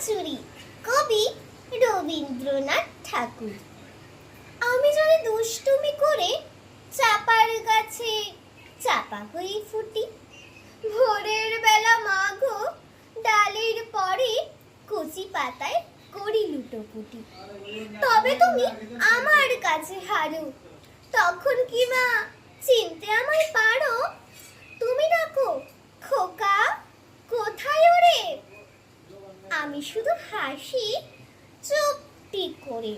চুরি কবি রবীন্দ্রনাথ ঠাকুর। আমি যদি দুষ্টুমি করে চাপার গাছে চাপা হয়ে ফুটি, ভোরের বেলা মাগো ডালের পরে কচি পাতায় করি লুটোপুটি, তবে তুমি আমার কাছে হারো। তখন কি মা চিনতে আমায় পারো? তুমি ডাকো খোকা, কোথায় ওরে? আমি শুধু হাসি চুপটি করে।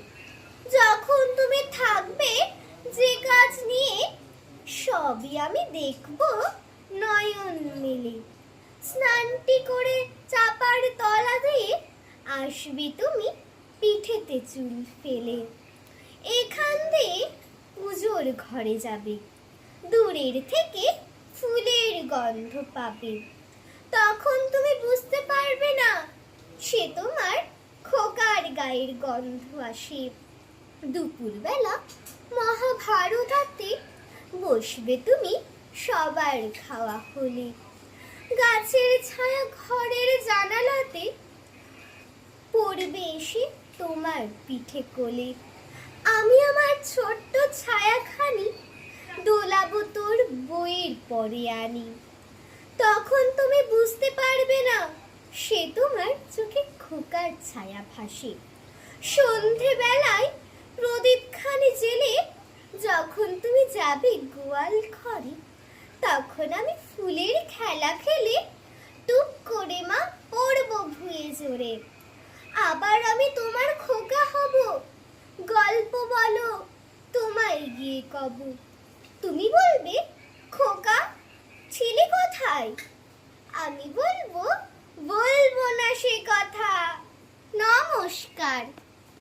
যখন তুমি থাকবে যে কাজ নিয়ে, সবই আমি দেখব নয়ন মেলে। স্নানটি করে চাপার তলা দিয়ে আসবে তুমি পিঠেতে চুল ফেলে। এখান দিয়ে পুজোর ঘরে যাবে, দূরের থেকে ফুলের গন্ধ পাবে। তখন তুমি বুঝতে পারবে না সে তোমার খোকার গায়ের গন্ধ আসে। দুপুরবেলা মহাভারত হাতে বসবে তুমি সবার খাওয়া হলে। গাছের ছায়া ঘরের জানালাতে পড়বে এসে তোমার পিঠে কোলে। আমি আমার ছোট্ট ছায়াখানি দোলাবো তোর বইয়ের পরে আনি। তখন তুমি বুঝতে পারবে না সে তোমার চোখে খোকার ছায়া ভাসে। সন্ধেবেলায় প্রদীপখানি জেলে যখন তুমি যাবে গোয়াল ঘরে, তখন আমি ফুলের খেলা খেলে টুক করে মা পড়বো ভুয়ে জোরে। আবার আমি তোমার খোকা হব, গল্প বলো তোমায় গিয়ে কব। তুমি বলবে খোকা ছিলে কোথায়? আমি বলবো না সে কথা। নমস্কার।